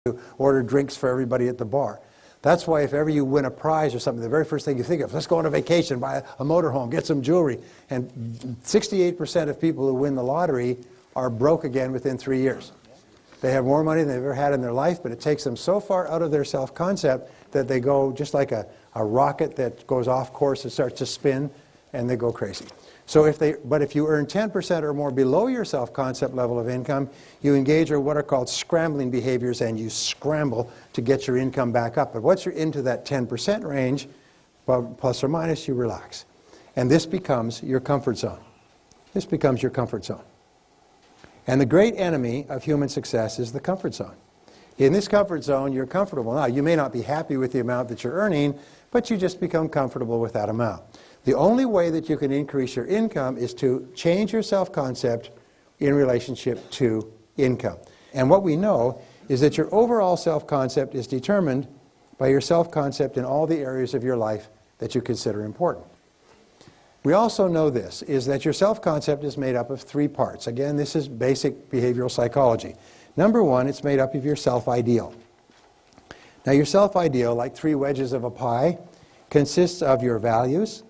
to order drinks for everybody at the bar. That's why if ever you win a prize or something, the very first thing you think of, let's go on a vacation, buy a motorhome, get some jewelry. And 68% of people who win the lottery are broke again within 3 years. They have more money than they've ever had in their life, but it takes them so far out of their self-concept that they go just like a rocket that goes off course and starts to spin, and they go crazy. So if you earn 10% or more below your self-concept level of income, you engage in what are called scrambling behaviors, and you scramble to get your income back up. But once you're into that 10% range, plus or minus, you relax. And this becomes your comfort zone. This becomes your comfort zone. And the great enemy of human success is the comfort zone. In this comfort zone, you're comfortable. Now, you may not be happy with the amount that you're earning, but you just become comfortable with that amount. The only way that you can increase your income is to change your self-concept in relationship to income. And what we know is that your overall self-concept is determined by your self-concept in all the areas of your life that you consider important. We also know this, is that your self-concept is made up of 3 parts. Again, this is basic behavioral psychology. Number 1, it's made up of your self-ideal. Now, your self-ideal, like 3 wedges of a pie, consists of your values,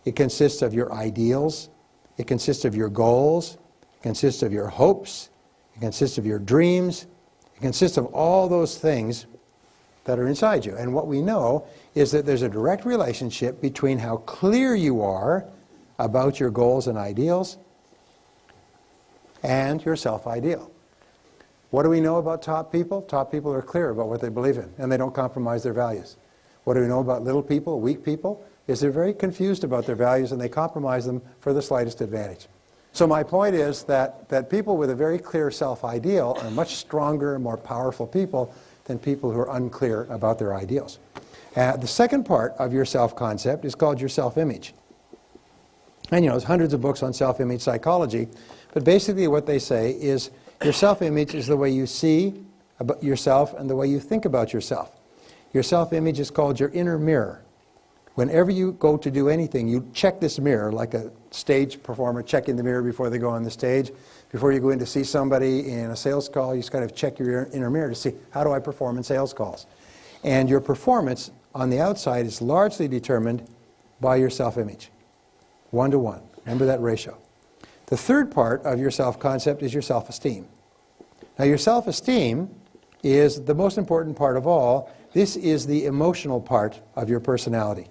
it consists of your ideals, it consists of your goals, it consists of your hopes, it consists of your dreams, it consists of all those things that are inside you. And what we know is that there's a direct relationship between how clear you are about your goals and ideals and your self-ideal. What do we know about top people? Top people are clear about what they believe in, and they don't compromise their values. What do we know about little people, weak people? Is they're very confused about their values, and they compromise them for the slightest advantage. So my point is that people with a very clear self-ideal are much stronger and more powerful people than people who are unclear about their ideals. The second part of your self-concept is called your self-image. And there's hundreds of books on self-image psychology, but basically what they say is your self-image is the way you see about yourself and the way you think about yourself. Your self-image is called your inner mirror. Whenever you go to do anything, you check this mirror like a stage performer checking the mirror before they go on the stage. Before you go in to see somebody in a sales call, you just kind of check your inner mirror to see, how do I perform in sales calls? And your performance on the outside is largely determined by your self-image. 1 to 1. Remember that ratio. The third part of your self-concept is your self-esteem. Now, your self-esteem is the most important part of all. This is the emotional part of your personality.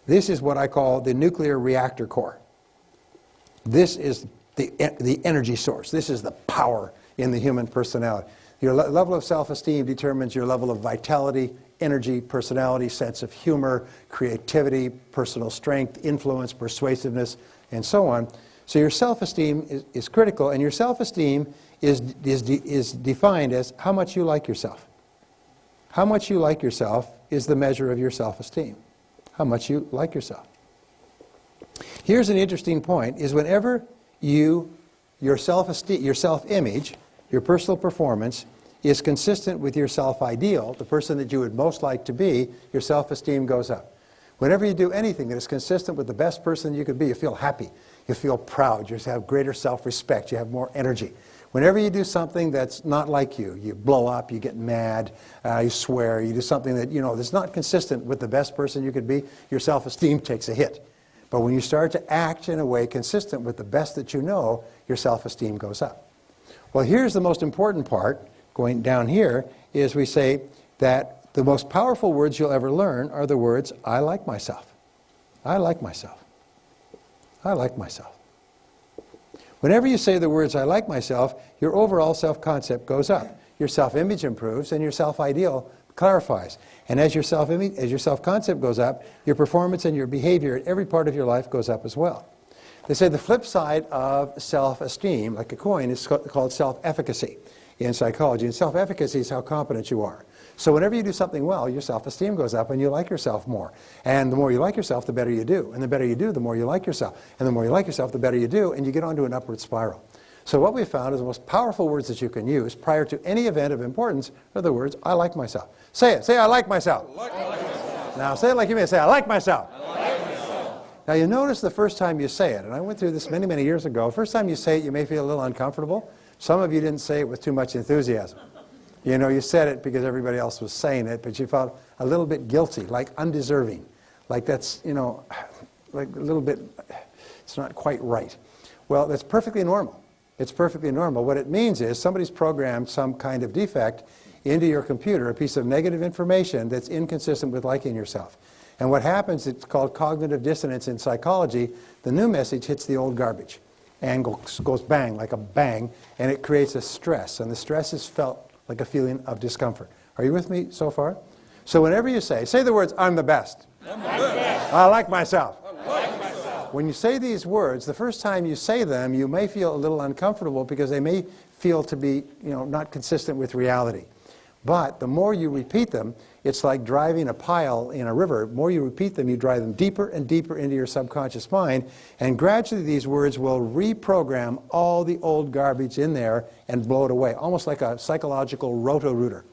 This is what I call the nuclear reactor core. This is the energy source. This is the power in the human personality. Your level of self-esteem determines your level of vitality, energy, personality, sense of humor, creativity, personal strength, influence, persuasiveness, and so on. So your self-esteem is critical, and your self-esteem is defined as how much you like yourself. How much you like yourself is the measure of your self-esteem. How much you like yourself. Here's an interesting point, is whenever your self-esteem, your self-image, your personal performance is consistent with your self-ideal, the person that you would most like to be, your self-esteem goes up. Whenever you do anything that is consistent with the best person you could be, you feel happy, you feel proud, you have greater self-respect, you have more energy. Whenever you do something that's not like you, you blow up, you get mad, you swear, you do something that, that's not consistent with the best person you could be, your self-esteem takes a hit. But when you start to act in a way consistent with the best that you know, your self-esteem goes up. Well, here's the most important part, going down here, is we say that the most powerful words you'll ever learn are the words, I like myself. I like myself. I like myself. Whenever you say the words, I like myself, your overall self-concept goes up. Your self-image improves, and your self-ideal clarifies. And as your self-image, as your self-concept goes up, your performance and your behavior in every part of your life goes up as well. They say the flip side of self-esteem, like a coin, is called self-efficacy in psychology. And self-efficacy is how competent you are. So whenever you do something well, your self-esteem goes up and you like yourself more. And the more you like yourself, the better you do. And the better you do, the more you like yourself. And the more you like yourself, the better you do, and you get onto an upward spiral. So what we found is the most powerful words that you can use prior to any event of importance are the words, I like myself. Say it. Say, I like myself. I like myself. Now say it like you mean. Say, I like myself. I like myself. Now you notice the first time you say it, and I went through this many, many years ago, first time you say it, you may feel a little uncomfortable. Some of you didn't say it with too much enthusiasm. You know, you said it because everybody else was saying it, but you felt a little bit guilty, like undeserving. Like that's, you know, like a little bit, it's not quite right. Well, that's perfectly normal. It's perfectly normal. What it means is somebody's programmed some kind of defect into your computer, a piece of negative information that's inconsistent with liking yourself. And what happens, it's called cognitive dissonance in psychology. The new message hits the old garbage and goes bang, like a bang, and it creates a stress. And the stress is felt like a feeling of discomfort. Are you with me so far? So whenever you say the words, I'm the best. I'm the best. I like myself. I like myself. When you say these words, the first time you say them, you may feel a little uncomfortable because they may feel to be, you know, not consistent with reality. But the more you repeat them, it's like driving a pile in a river. The more you repeat them, you drive them deeper and deeper into your subconscious mind, and gradually these words will reprogram all the old garbage in there and blow it away, almost like a psychological roto-rooter.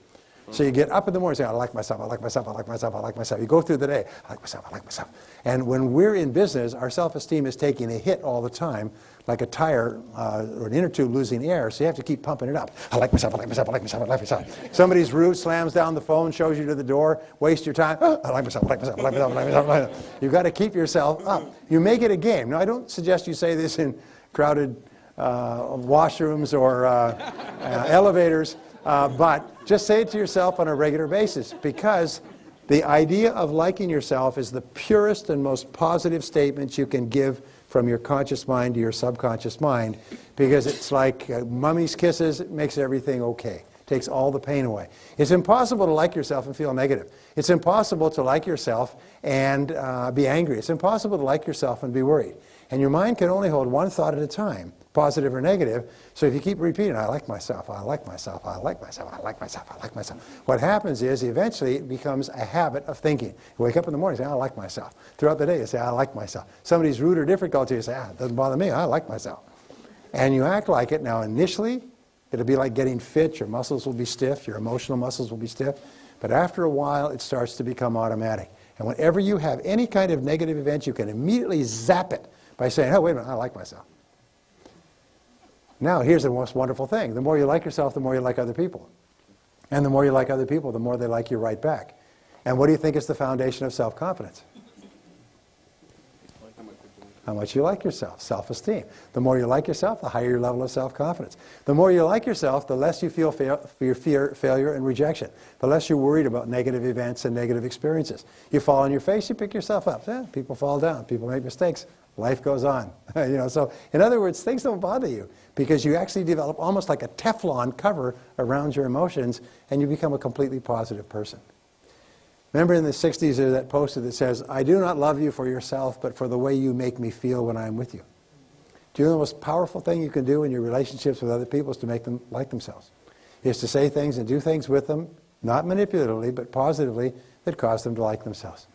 So you get up in the morning and say, I like myself, I like myself, I like myself, I like myself. You go through the day, I like myself, I like myself. And when we're in business, our self-esteem is taking a hit all the time, like a tire or an inner tube losing air, so you have to keep pumping it up. I like myself, I like myself, I like myself, I like myself. Somebody's rude, slams down the phone, shows you to the door, waste your time. I like myself, I like myself, I like myself, I like myself, I like myself. You've got to keep yourself up. You make it a game. Now, I don't suggest you say this in crowded washrooms or elevators, but just say it to yourself on a regular basis, because the idea of liking yourself is the purest and most positive statement you can give from your conscious mind to your subconscious mind, because it's like mummy's kisses. It makes everything okay. Takes all the pain away. It's impossible to like yourself and feel negative. It's impossible to like yourself and be angry. It's impossible to like yourself and be worried. And your mind can only hold one thought at a time, positive or negative. So if you keep repeating, I like myself, I like myself, I like myself, I like myself, I like myself, what happens is eventually it becomes a habit of thinking. You wake up in the morning and say, I like myself. Throughout the day you say, I like myself. Somebody's rude or difficult to you, you say, it doesn't bother me, I like myself. And you act like it. Now initially, it'll be like getting fit. Your muscles will be stiff, your emotional muscles will be stiff. But after a while, it starts to become automatic. And whenever you have any kind of negative event, you can immediately zap it by saying, oh, wait a minute, I like myself. Now, here's the most wonderful thing. The more you like yourself, the more you like other people. And the more you like other people, the more they like you right back. And what do you think is the foundation of self-confidence? How much you like yourself, self-esteem. The more you like yourself, the higher your level of self-confidence. The more you like yourself, the less you feel fear, failure, and rejection. The less you're worried about negative events and negative experiences. You fall on your face, you pick yourself up. Yeah, people fall down, people make mistakes. Life goes on. So in other words, things don't bother you because you actually develop almost like a Teflon cover around your emotions, and you become a completely positive person. Remember in the 60s there's that poster that says, I do not love you for yourself, but for the way you make me feel when I'm with you. Do you know the most powerful thing you can do in your relationships with other people is to make them like themselves? Is to say things and do things with them, not manipulatively, but positively, that cause them to like themselves.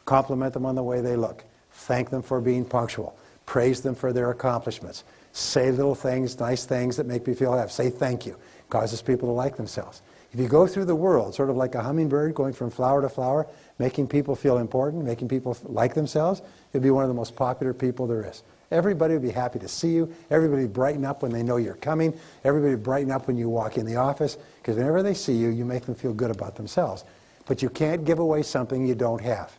Compliment them on the way they look. Thank them for being punctual. Praise them for their accomplishments. Say little things, nice things that make me feel happy. Say thank you. Causes people to like themselves. If you go through the world, sort of like a hummingbird going from flower to flower, making people feel important, making people like themselves, you'll be one of the most popular people there is. Everybody will be happy to see you. Everybody will brighten up when they know you're coming. Everybody will brighten up when you walk in the office, because whenever they see you, you make them feel good about themselves. But you can't give away something you don't have.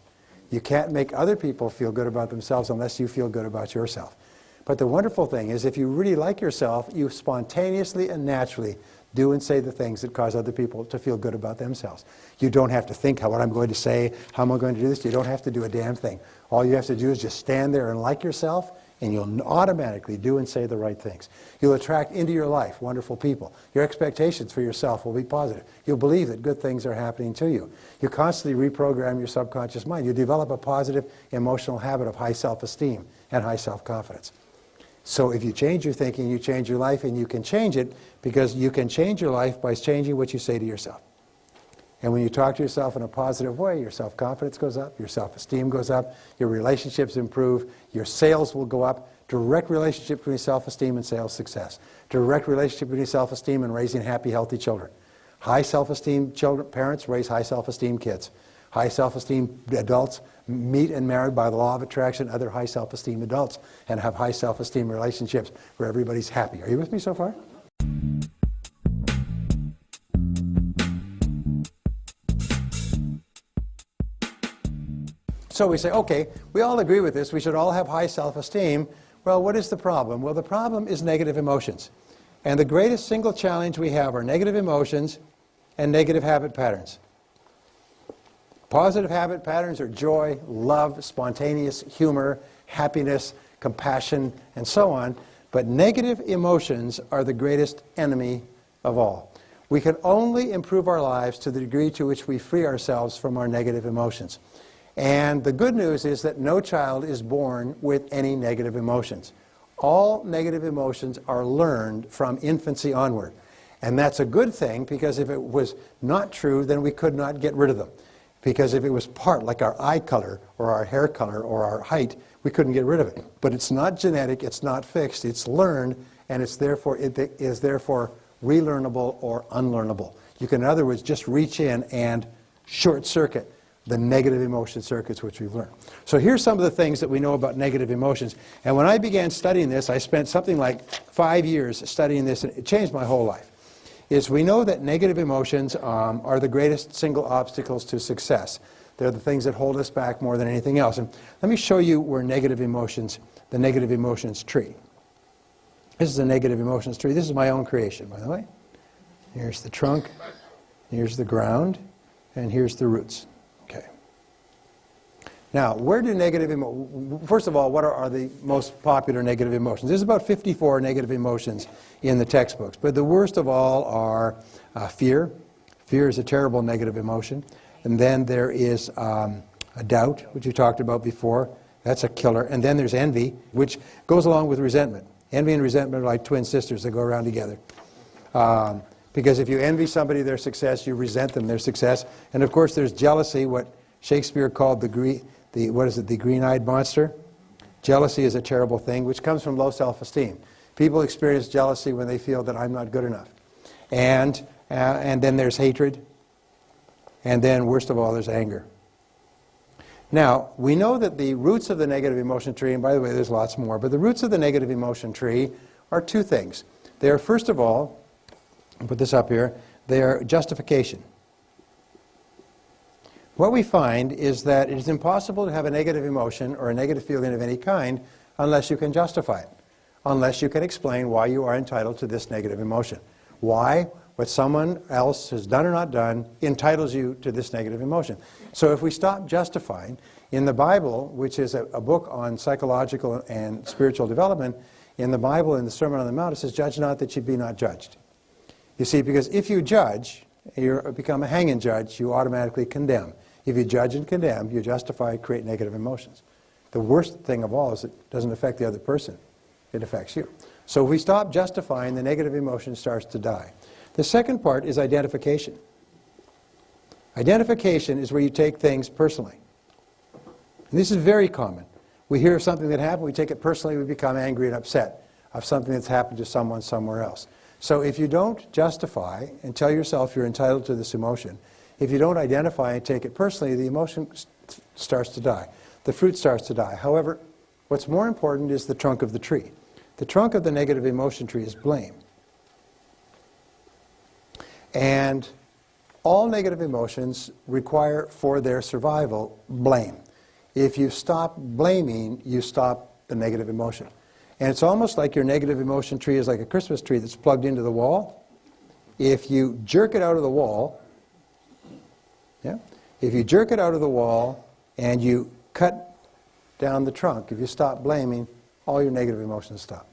You can't make other people feel good about themselves unless you feel good about yourself. But the wonderful thing is, if you really like yourself, you spontaneously and naturally do and say the things that cause other people to feel good about themselves. You don't have to think what I'm going to say, how am I going to do this. You don't have to do a damn thing. All you have to do is just stand there and like yourself, and you'll automatically do and say the right things. You'll attract into your life wonderful people. Your expectations for yourself will be positive. You'll believe that good things are happening to you. You constantly reprogram your subconscious mind. You develop a positive emotional habit of high self-esteem and high self-confidence. So if you change your thinking, you change your life, and you can change it because you can change your life by changing what you say to yourself. And when you talk to yourself in a positive way, your self-confidence goes up, your self-esteem goes up, your relationships improve, your sales will go up. Direct relationship between self-esteem and sales success. Direct relationship between self-esteem and raising happy, healthy children. High self-esteem parents raise high self-esteem kids. High self-esteem adults meet and marry by the law of attraction other high self-esteem adults and have high self-esteem relationships where everybody's happy. Are you with me so far? So we say, okay, we all agree with this. We should all have high self-esteem. Well, what is the problem? Well, the problem is negative emotions. And the greatest single challenge we have are negative emotions and negative habit patterns. Positive habit patterns are joy, love, spontaneous humor, happiness, compassion, and so on. But negative emotions are the greatest enemy of all. We can only improve our lives to the degree to which we free ourselves from our negative emotions. And the good news is that no child is born with any negative emotions. All negative emotions are learned from infancy onward. And that's a good thing, because if it was not true, then we could not get rid of them. Because if it was part, like our eye color, or our hair color, or our height, we couldn't get rid of it. But it's not genetic, it's not fixed, it's learned, and it is therefore relearnable or unlearnable. You can, in other words, just reach in and short circuit the negative emotion circuits which we've learned. So here's some of the things that we know about negative emotions. And when I began studying this, I spent something like 5 years studying this, and it changed my whole life. Is we know that negative emotions are the greatest single obstacles to success. They're the things that hold us back more than anything else. And let me show you where negative emotions, the negative emotions tree. This is the negative emotions tree. This is my own creation, by the way. Here's the trunk, here's the ground, and here's the roots. Okay. Now, where do negative emotions, first of all, what are the most popular negative emotions? There's about 54 negative emotions in the textbooks, but the worst of all are fear. Fear is a terrible negative emotion. And then there is a doubt, which we talked about before. That's a killer. And then there's envy, which goes along with resentment. Envy and resentment are like twin sisters that go around together. Because if you envy somebody their success, you resent them their success. And of course there's jealousy, what Shakespeare called the green-eyed monster. Jealousy is a terrible thing, which comes from low self-esteem. People experience jealousy when they feel that I'm not good enough. And then there's hatred. And then, worst of all, there's anger. Now, we know that the roots of the negative emotion tree, and by the way, there's lots more, but the roots of the negative emotion tree are two things. They are, first of all, I'll put this up here, they are justification. What we find is that it is impossible to have a negative emotion or a negative feeling of any kind unless you can justify it, unless you can explain why you are entitled to this negative emotion. Why what someone else has done or not done entitles you to this negative emotion. So if we stop justifying, in the Bible, which is a book on psychological and spiritual development, in the Bible, in the Sermon on the Mount, it says, judge not that you be not judged. You see, because if you judge, you become a hanging judge, you automatically condemn. If you judge and condemn, you justify, create negative emotions. The worst thing of all is it doesn't affect the other person. It affects you. So if we stop justifying, the negative emotion starts to die. The second part is identification. Identification is where you take things personally. And this is very common. We hear of something that happened, we take it personally, we become angry and upset of something that's happened to someone somewhere else. So if you don't justify and tell yourself you're entitled to this emotion, if you don't identify and take it personally, the emotion starts to die. The fruit starts to die. However, what's more important is the trunk of the tree. The trunk of the negative emotion tree is blame. And all negative emotions require, for their survival, blame. If you stop blaming, you stop the negative emotion. And it's almost like your negative emotion tree is like a Christmas tree that's plugged into the wall. If you jerk it out of the wall, if you jerk it out of the wall and you cut down the trunk, if you stop blaming, all your negative emotions stop.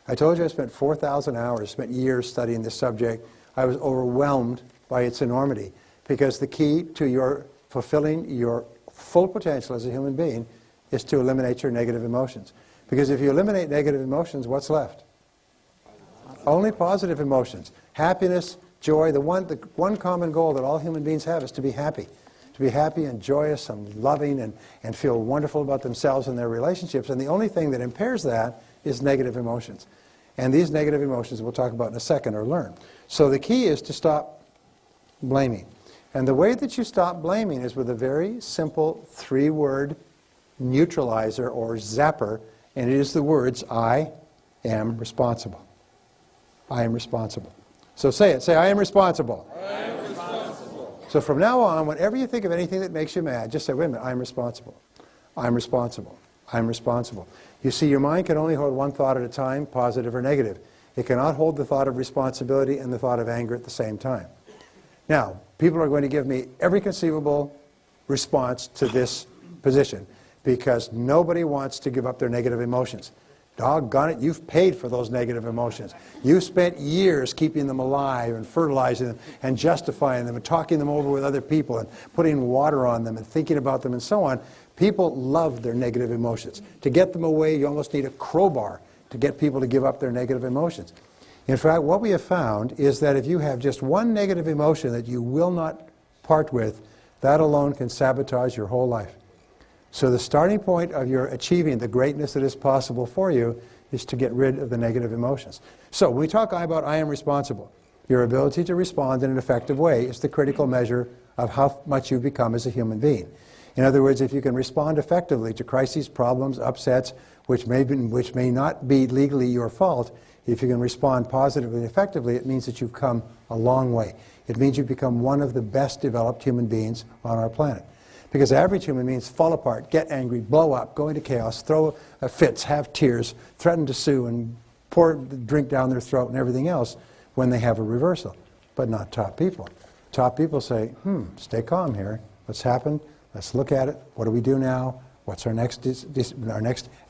I told you I spent 4,000 hours, spent years studying this subject. I was overwhelmed by its enormity, because the key to your fulfilling your full potential as a human being is to eliminate your negative emotions. Because if you eliminate negative emotions, what's left? Only positive emotions. Happiness, joy. The one common goal that all human beings have is to be happy. To be happy and joyous and loving and feel wonderful about themselves and their relationships. And the only thing that impairs that is negative emotions. And these negative emotions we'll talk about in a second, or learn. So the key is to stop blaming. And the way that you stop blaming is with a very simple 3-word neutralizer or zapper, and it is the words, I am responsible. I am responsible. So say it. Say, I am responsible. I am responsible. So from now on, whenever you think of anything that makes you mad, just say, wait a minute, I'm responsible. I'm responsible. I'm responsible. You see, your mind can only hold one thought at a time, positive or negative. It cannot hold the thought of responsibility and the thought of anger at the same time. Now, people are going to give me every conceivable response to this position because nobody wants to give up their negative emotions. Doggone it, you've paid for those negative emotions. You spent years keeping them alive and fertilizing them and justifying them and talking them over with other people and putting water on them and thinking about them and so on. People love their negative emotions. To get them away, you almost need a crowbar to get people to give up their negative emotions. In fact, what we have found is that if you have just one negative emotion that you will not part with, that alone can sabotage your whole life. So the starting point of your achieving the greatness that is possible for you is to get rid of the negative emotions. So when we talk about I am responsible, your ability to respond in an effective way is the critical measure of how much you become as a human being. In other words, if you can respond effectively to crises, problems, upsets, which may not be legally your fault, if you can respond positively and effectively, it means that you've come a long way. It means you've become one of the best developed human beings on our planet. Because average human beings fall apart, get angry, blow up, go into chaos, throw fits, have tears, threaten to sue, and pour drink down their throat and everything else when they have a reversal. But not top people. Top people say, stay calm here. What's happened? Let's look at it. What do we do now? What's our next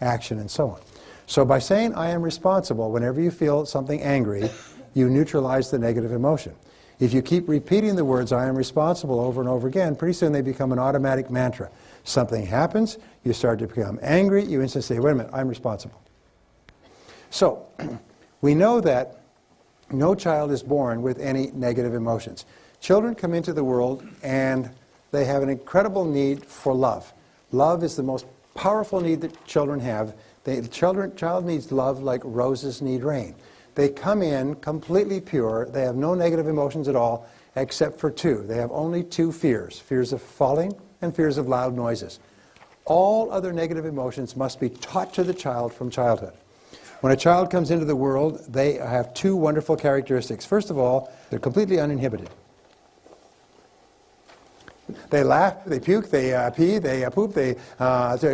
action, and so on. So by saying I am responsible, whenever you feel something angry, you neutralize the negative emotion. If you keep repeating the words I am responsible over and over again, pretty soon they become an automatic mantra. Something happens, you start to become angry, you instantly say, wait a minute, I'm responsible. So we know that no child is born with any negative emotions. Children come into the world and they have an incredible need for love. Love is the most powerful need that children have. The child needs love like roses need rain. They come in completely pure. They have no negative emotions at all, except for two. They have only two fears: fears of falling and fears of loud noises. All other negative emotions must be taught to the child from childhood. When a child comes into the world, they have two wonderful characteristics. First of all, they're completely uninhibited. They laugh, they puke, they pee, they poop, they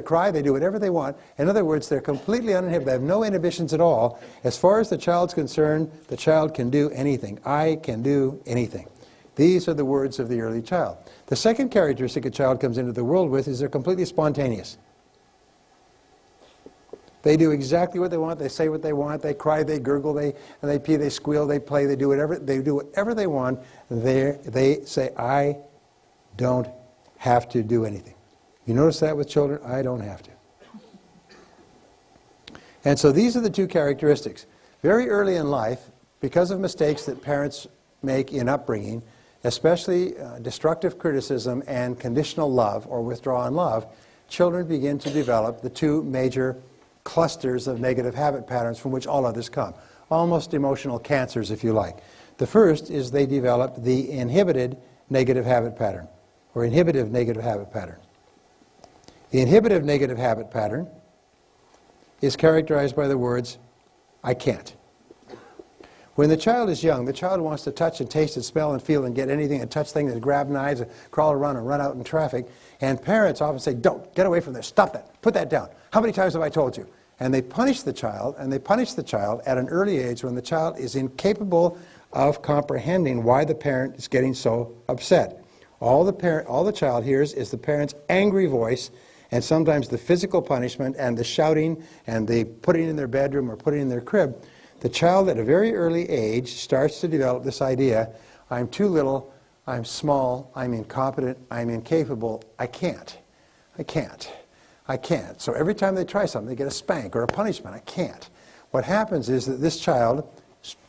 cry, they do whatever they want. In other words, they're completely uninhibited. They have no inhibitions at all. As far as the child's concerned, the child can do anything. I can do anything. These are the words of the early child. The second characteristic a child comes into the world with is they're completely spontaneous. They do exactly what they want, they say what they want, they cry, they gurgle, they pee, they squeal, they play, they do whatever they want. They say, I don't have to do anything. You notice that with children? I don't have to. And so these are the two characteristics. Very early in life, because of mistakes that parents make in upbringing, especially destructive criticism and conditional love or withdrawn love, children begin to develop the two major clusters of negative habit patterns from which all others come. Almost emotional cancers, if you like. The first is they develop the inhibited negative habit pattern, or inhibitive negative habit pattern. The inhibitive negative habit pattern is characterized by the words, I can't. When the child is young, the child wants to touch and taste and smell and feel and get anything and touch things and grab knives and crawl around and run out in traffic. And parents often say, don't, get away from this, stop that, put that down. How many times have I told you? And they punish the child, and they punish the child at an early age when the child is incapable of comprehending why the parent is getting so upset. All the child hears is the parent's angry voice, and sometimes the physical punishment and the shouting and the putting in their bedroom or putting in their crib. The child at a very early age starts to develop this idea, I'm too little, I'm small, I'm incompetent, I'm incapable, I can't. So every time they try something, they get a spank or a punishment, I can't. What happens is that this child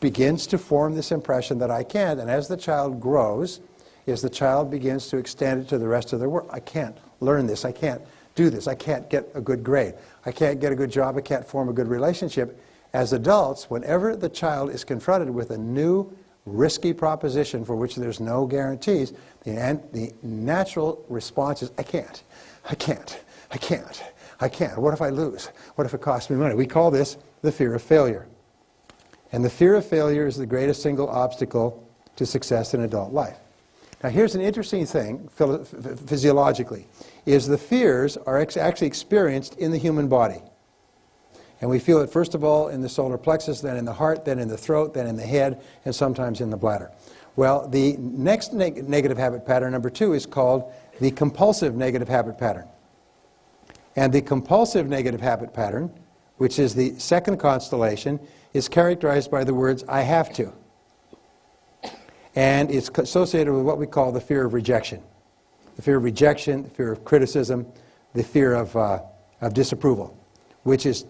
begins to form this impression that I can't, and as the child grows, is the child begins to extend it to the rest of the world. I can't learn this, I can't do this, I can't get a good grade, I can't get a good job, I can't form a good relationship. As adults, whenever the child is confronted with a new risky proposition for which there's no guarantees, the natural response is, I can't. What if I lose? What if it costs me money? We call this the fear of failure. And the fear of failure is the greatest single obstacle to success in adult life. Now here's an interesting thing, physiologically, is the fears are actually experienced in the human body. And we feel it first of all in the solar plexus, then in the heart, then in the throat, then in the head, and sometimes in the bladder. Well, the next negative habit pattern, number 2, is called the compulsive negative habit pattern. And the compulsive negative habit pattern, which is the second constellation, is characterized by the words, I have to. And it's associated with what we call the fear of rejection. The fear of rejection, the fear of criticism, the fear of disapproval, which is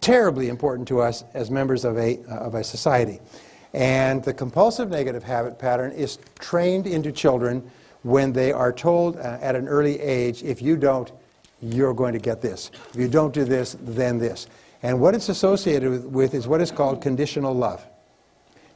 terribly important to us as members of a society. And the compulsive negative habit pattern is trained into children when they are told at an early age, if you don't, you're going to get this. If you don't do this, then this. And what it's associated with is what is called conditional love.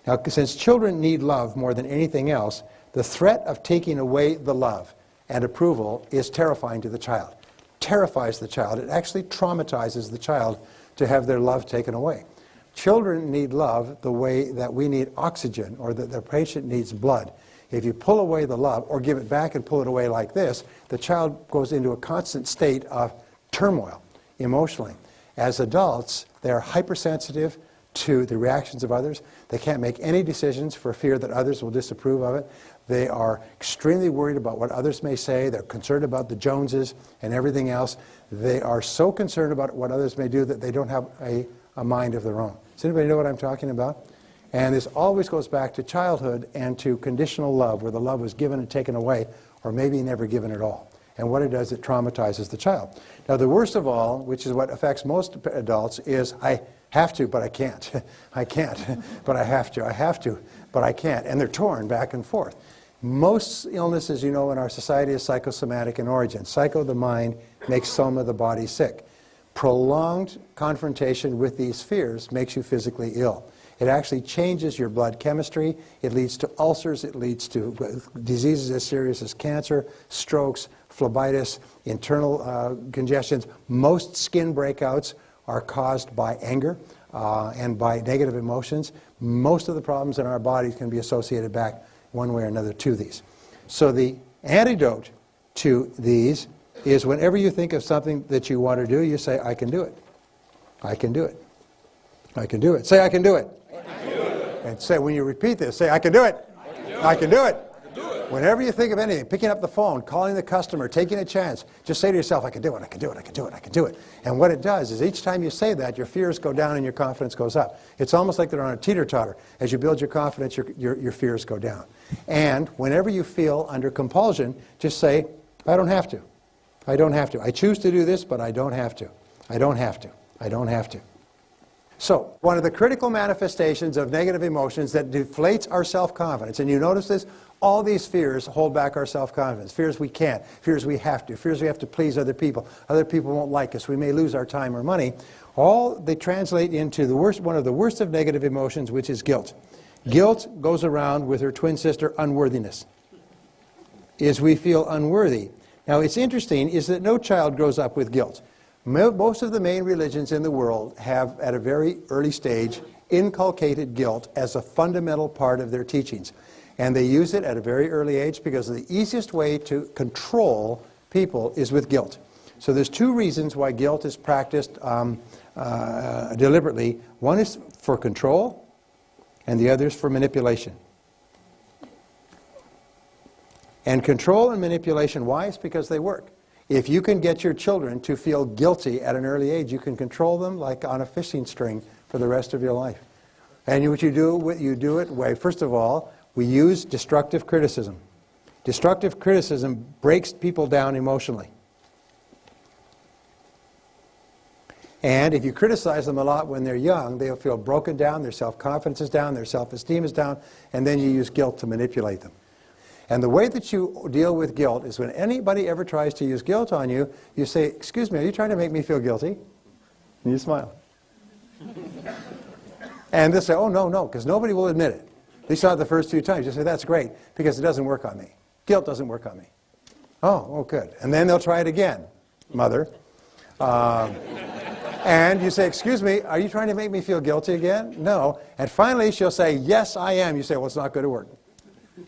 Now, since children need love more than anything else, the threat of taking away the love and approval is terrifying to the child. Terrifies the child. It actually traumatizes the child to have their love taken away. Children need love the way that we need oxygen, or that the patient needs blood. If you pull away the love or give it back and pull it away like this, the child goes into a constant state of turmoil emotionally. As adults, they are hypersensitive to the reactions of others. They can't make any decisions for fear that others will disapprove of it. They are extremely worried about what others may say. They're concerned about the Joneses and everything else. They are so concerned about what others may do that they don't have a mind of their own. Does anybody know what I'm talking about? And this always goes back to childhood and to conditional love, where the love was given and taken away, or maybe never given at all. And what it does, it traumatizes the child. Now, the worst of all, which is what affects most adults, is I have to, but I can't. I can't, but I have to. I have to, but I can't. And they're torn back and forth. Most illnesses, you know, in our society is psychosomatic in origin. Psycho, the mind, makes soma, the body, sick. Prolonged confrontation with these fears makes you physically ill. It actually changes your blood chemistry. It leads to ulcers. It leads to diseases as serious as cancer, strokes, phlebitis, internal congestions. Most skin breakouts are caused by anger and by negative emotions. Most of the problems in our bodies can be associated back one way or another to these. So the antidote to these is whenever you think of something that you want to do, you say, I can do it. I can do it. I can do it. Say, I can do it. I can do it. And say, when you repeat this, say, I can do it. I can do it. Whenever you think of anything, picking up the phone, calling the customer, taking a chance, just say to yourself, I can do it, I can do it, I can do it, I can do it. And what it does is each time you say that, your fears go down and your confidence goes up. It's almost like they're on a teeter-totter. As you build your confidence, your fears go down. And whenever you feel under compulsion, just say, I don't have to. I don't have to. I choose to do this, but I don't have to. I don't have to. I don't have to. So, one of the critical manifestations of negative emotions that deflates our self-confidence, and you notice this, all these fears hold back our self-confidence. Fears we can't, fears we have to, fears we have to please other people won't like us, we may lose our time or money. All they translate into the worst, one of the worst of negative emotions, which is guilt. Guilt goes around with her twin sister, unworthiness. Is we feel unworthy. Now, it's interesting is that no child grows up with guilt. Most of the main religions in the world have, at a very early stage, inculcated guilt as a fundamental part of their teachings. And they use it at a very early age because the easiest way to control people is with guilt. So there's two reasons why guilt is practiced deliberately. One is for control, and the other is for manipulation. And control and manipulation, why? It's because they work. If you can get your children to feel guilty at an early age, you can control them like on a fishing string for the rest of your life. And what you do it, first of all, we use destructive criticism. Destructive criticism breaks people down emotionally. And if you criticize them a lot when they're young, they'll feel broken down, their self-confidence is down, their self-esteem is down, and then you use guilt to manipulate them. And the way that you deal with guilt is when anybody ever tries to use guilt on you, you say, excuse me, are you trying to make me feel guilty? And you smile. And they'll say, oh, no, no, because nobody will admit it. They saw it the first few times. You say, that's great, because it doesn't work on me. Guilt doesn't work on me. Oh, good. And then they'll try it again, mother. And you say, excuse me, are you trying to make me feel guilty again? No. And finally, she'll say, yes, I am. You say, well, it's not going to work.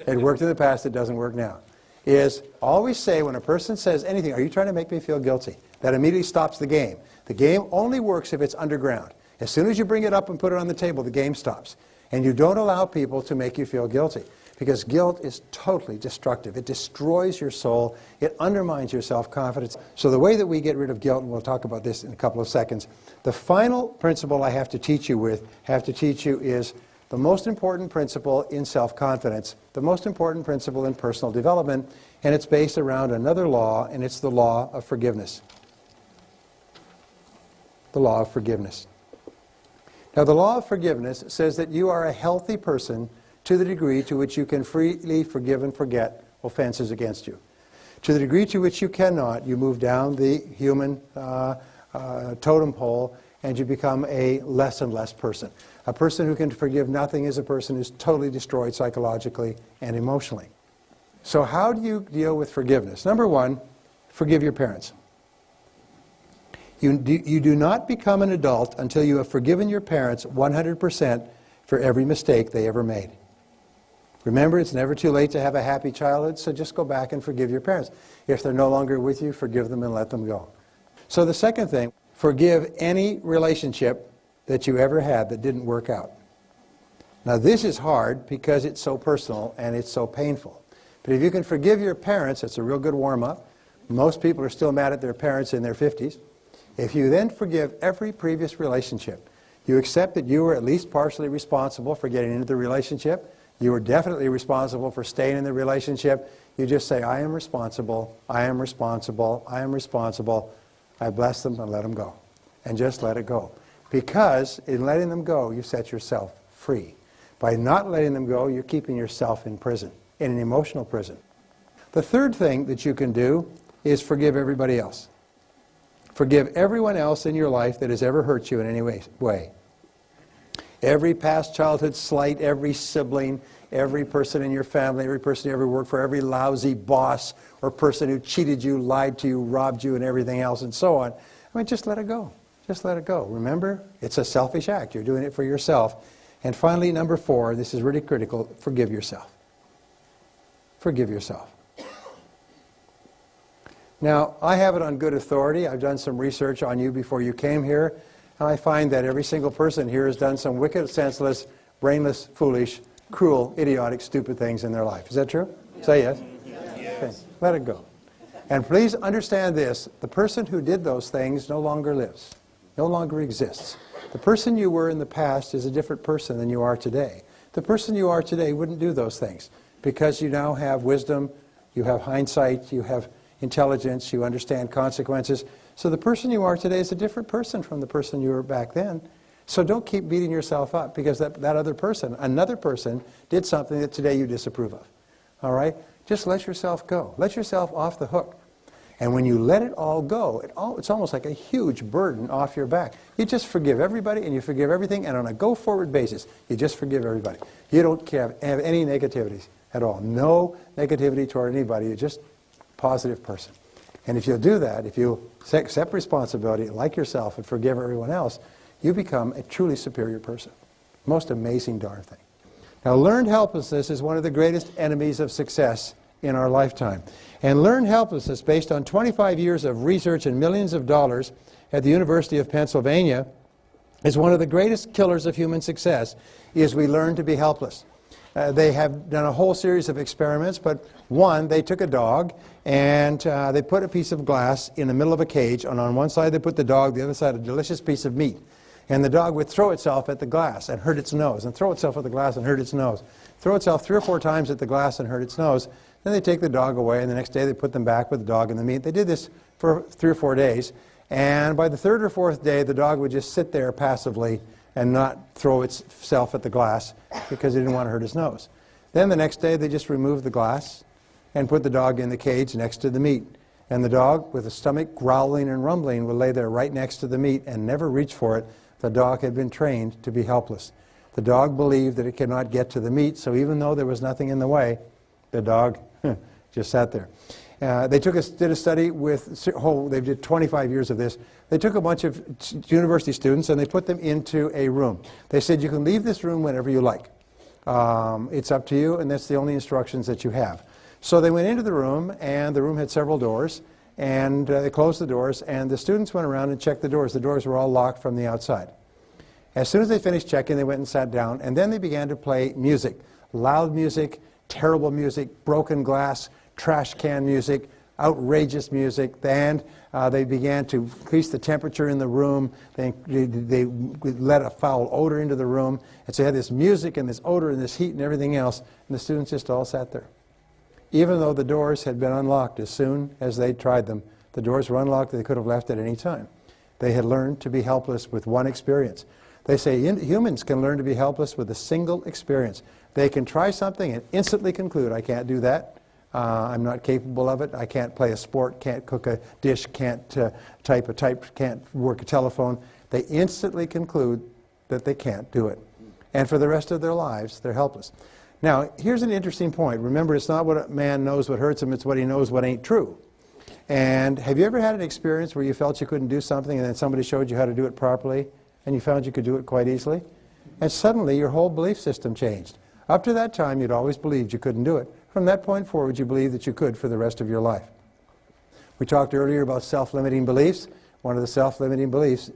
It worked in the past, it doesn't work now. Is always say when a person says anything, are you trying to make me feel guilty? That immediately stops the game. The game only works if it's underground. As soon as you bring it up and put it on the table, the game stops. And you don't allow people to make you feel guilty. Because guilt is totally destructive. It destroys your soul. It undermines your self-confidence. So the way that we get rid of guilt, and we'll talk about this in a couple of seconds, the final principle I have to teach you is the most important principle in self-confidence, the most important principle in personal development, and it's based around another law, and it's the law of forgiveness. The law of forgiveness. Now, the law of forgiveness says that you are a healthy person to the degree to which you can freely forgive and forget offenses against you. To the degree to which you cannot, you move down the human totem pole and you become a less and less person. A person who can forgive nothing is a person who's totally destroyed psychologically and emotionally. So how do you deal with forgiveness? Number one, forgive your parents. You do not become an adult until you have forgiven your parents 100% for every mistake they ever made. Remember, it's never too late to have a happy childhood, so just go back and forgive your parents. If they're no longer with you, forgive them and let them go. So the second thing, forgive any relationship that you ever had that didn't work out. Now this is hard because it's so personal and it's so painful. But if you can forgive your parents, it's a real good warm-up. Most people are still mad at their parents in their 50s. If you then forgive every previous relationship, you accept that you were at least partially responsible for getting into the relationship. You were definitely responsible for staying in the relationship. You just say, I am responsible, I am responsible, I am responsible. I bless them and let them go. And just let it go. Because in letting them go, you set yourself free. By not letting them go, you're keeping yourself in prison, in an emotional prison. The third thing that you can do is forgive everybody else. Forgive everyone else in your life that has ever hurt you in any way. Every past childhood slight, every sibling, every person in your family, every person you ever worked for, every lousy boss or person who cheated you, lied to you, robbed you, and everything else, and so on. I mean, just let it go. Just let it go. Remember, it's a selfish act. You're doing it for yourself. And finally, number 4, this is really critical, forgive yourself. Forgive yourself. Now, I have it on good authority. I've done some research on you before you came here. And I find that every single person here has done some wicked, senseless, brainless, foolish, cruel, idiotic, stupid things in their life. Is that true? Yeah. Say yes. Yes. Okay. Let it go. And please understand this. The person who did those things no longer lives. No longer exists. The person you were in the past is a different person than you are today. The person you are today wouldn't do those things because you now have wisdom, you have hindsight, you have intelligence, you understand consequences. So the person you are today is a different person from the person you were back then. So don't keep beating yourself up because that other person, another person, did something that today you disapprove of. All right? Just let yourself go. Let yourself off the hook. And when you let it all go, it's almost like a huge burden off your back. You just forgive everybody and you forgive everything, and on a go-forward basis, you just forgive everybody. You don't have any negativities at all. No negativity toward anybody. You're just a positive person. And if you'll do that, if you accept responsibility like yourself and forgive everyone else, you become a truly superior person. Most amazing darn thing. Now, learned helplessness is one of the greatest enemies of success in our lifetime. And learned helplessness, based on 25 years of research and millions of dollars at the University of Pennsylvania, is one of the greatest killers of human success, is we learn to be helpless. They have done a whole series of experiments, but one, they took a dog and they put a piece of glass in the middle of a cage, and on one side they put the dog, the other side a delicious piece of meat. And the dog would throw itself at the glass and hurt its nose, and throw itself at the glass and hurt its nose. Throw itself 3 or 4 times at the glass and hurt its nose. Then they take the dog away, and the next day they put them back with the dog and the meat. They did this for 3 or 4 days, and by the 3rd or 4th day, the dog would just sit there passively and not throw itself at the glass because it didn't want to hurt his nose. Then the next day, they just removed the glass and put the dog in the cage next to the meat. And the dog, with the stomach growling and rumbling, would lay there right next to the meat and never reach for it. The dog had been trained to be helpless. The dog believed that it could not get to the meat, so even though there was nothing in the way, the dog just sat there. They did a study with, they did 25 years of this. They took a bunch of university students and they put them into a room. They said, you can leave this room whenever you like. It's up to you, and that's the only instructions that you have. So they went into the room, and the room had several doors, and they closed the doors, and the students went around and checked the doors. The doors were all locked from the outside. As soon as they finished checking, they went and sat down, and then they began to play music. Loud music, terrible music, broken glass, trash can music, outrageous music. And they began to increase the temperature in the room. They let a foul odor into the room. And so you had this music and this odor and this heat and everything else, and the students just all sat there. Even though the doors had been unlocked as soon as they tried them, the doors were unlocked, they could have left at any time. They had learned to be helpless with one experience. They say humans can learn to be helpless with a single experience. They can try something and instantly conclude, I can't do that. I'm not capable of it. I can't play a sport, can't cook a dish, can't can't work a telephone. They instantly conclude that they can't do it. And for the rest of their lives, they're helpless. Now, here's an interesting point. Remember, it's not what a man knows what hurts him, it's what he knows what ain't true. And have you ever had an experience where you felt you couldn't do something and then somebody showed you how to do it properly and you found you could do it quite easily? And suddenly your whole belief system changed. Up to that time, you'd always believed you couldn't do it. From that point forward, you believed that you could for the rest of your life. We talked earlier about self-limiting beliefs. One of the self-limiting beliefs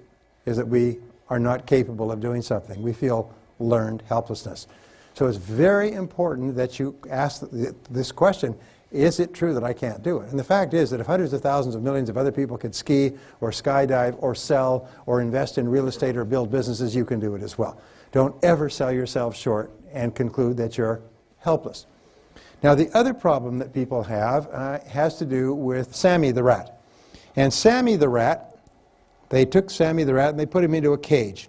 is that we are not capable of doing something. We feel learned helplessness. So it's very important that you ask this question, is it true that I can't do it? And the fact is that if hundreds of thousands of millions of other people could ski or skydive or sell or invest in real estate or build businesses, you can do it as well. Don't ever sell yourself short and conclude that you're helpless. Now, the other problem that people have has to do with Sammy the rat. And Sammy the rat, they took Sammy the rat and they put him into a cage.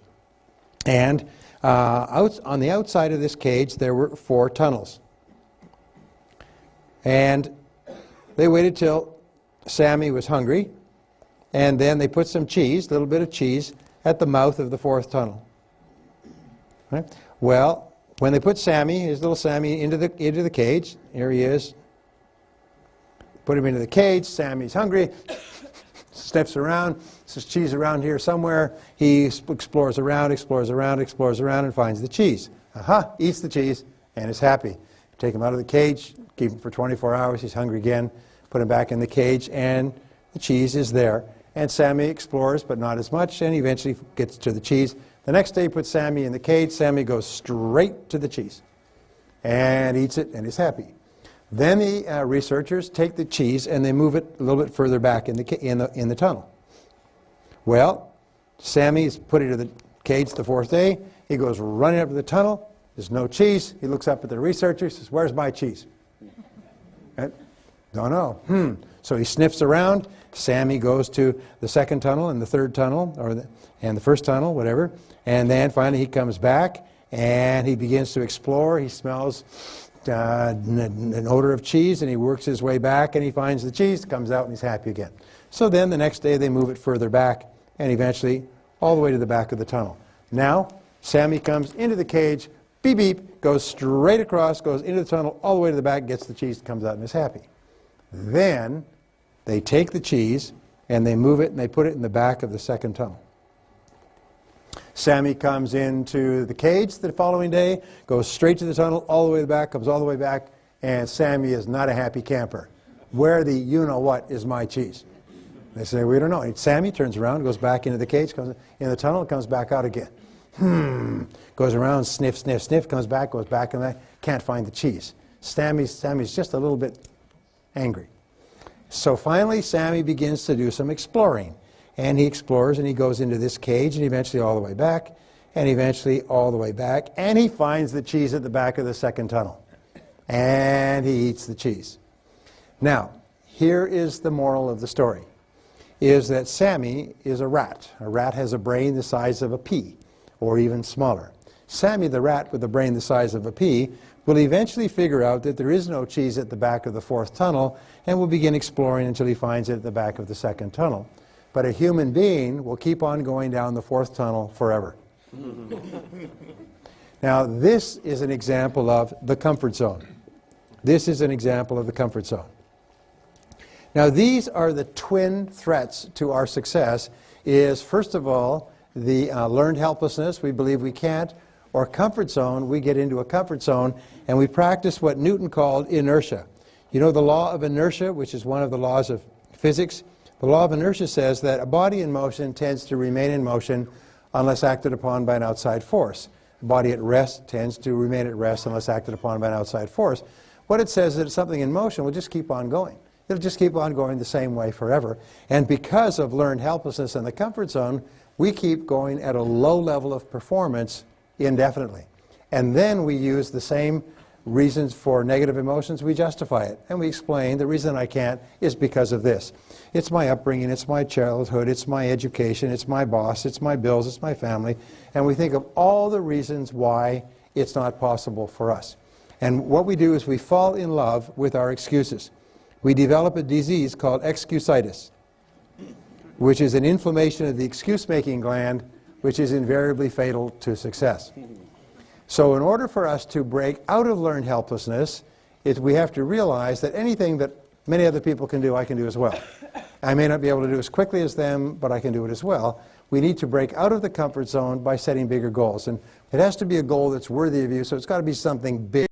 And on the outside of this cage, there were 4 tunnels. And they waited till Sammy was hungry, and then they put some cheese, a little bit of cheese, at the mouth of the 4th tunnel. Right? Well, when they put Sammy, his little Sammy, into the cage, here he is, put him into the cage, Sammy's hungry, sniffs around, says cheese around here somewhere, he explores around, and finds the cheese. Aha, eats the cheese, and is happy. Take him out of the cage, keep him for 24 hours, he's hungry again, put him back in the cage, and the cheese is there. And Sammy explores, but not as much, and he eventually gets to the cheese. The next day, he puts Sammy in the cage. Sammy goes straight to the cheese and eats it and is happy. Then the researchers take the cheese and they move it a little bit further back in the tunnel. Well, Sammy's put into the cage the 4th day. He goes running up to the tunnel. There's no cheese. He looks up at the researchers, says, "Where's my cheese?" Don't know. So he sniffs around. Sammy goes to the 2nd tunnel and the 3rd tunnel, and the 1st tunnel, whatever. And then finally he comes back and he begins to explore. He smells an odor of cheese and he works his way back and he finds the cheese, comes out and he's happy again. So then the next day they move it further back and eventually all the way to the back of the tunnel. Now Sammy comes into the cage, beep beep, goes straight across, goes into the tunnel, all the way to the back, gets the cheese, comes out and is happy. Then they take the cheese and they move it and they put it in the back of the 2nd tunnel. Sammy comes into the cage the following day, goes straight to the tunnel, all the way to the back, comes all the way back, and Sammy is not a happy camper. Where the you-know-what is my cheese? They say, we don't know. And Sammy turns around, goes back into the cage, comes in the tunnel, comes back out again. Goes around, sniff, sniff, sniff, comes back, goes back, and can't find the cheese. Sammy's just a little bit angry. So finally, Sammy begins to do some exploring. And he explores and he goes into this cage and eventually all the way back and eventually all the way back, and he finds the cheese at the back of the 2nd tunnel and he eats the cheese. Now, here is the moral of the story, is that Sammy is a rat. A rat has a brain the size of a pea or even smaller. Sammy the rat with a brain the size of a pea will eventually figure out that there is no cheese at the back of the 4th tunnel and will begin exploring until he finds it at the back of the 2nd tunnel. But a human being will keep on going down the 4th tunnel forever. Now, this is an example of the comfort zone. This is an example of the comfort zone. Now, these are the twin threats to our success, is first of all, the learned helplessness. We believe we can't, or comfort zone, we get into a comfort zone and we practice what Newton called inertia. You know the law of inertia, which is one of the laws of physics? The law of inertia says that a body in motion tends to remain in motion unless acted upon by an outside force. A body at rest tends to remain at rest unless acted upon by an outside force. What it says is that something in motion will just keep on going. It'll just keep on going the same way forever. And because of learned helplessness in the comfort zone, we keep going at a low level of performance indefinitely. And then we use the same reasons for negative emotions, we justify it. And we explain the reason I can't is because of this. It's my upbringing, it's my childhood, it's my education, it's my boss, it's my bills, it's my family. And we think of all the reasons why it's not possible for us. And what we do is we fall in love with our excuses. We develop a disease called excusitis, which is an inflammation of the excuse-making gland, which is invariably fatal to success. So in order for us to break out of learned helplessness, we have to realize that anything that many other people can do, I can do as well. I may not be able to do as quickly as them, but I can do it as well. We need to break out of the comfort zone by setting bigger goals. And it has to be a goal that's worthy of you, so it's got to be something big.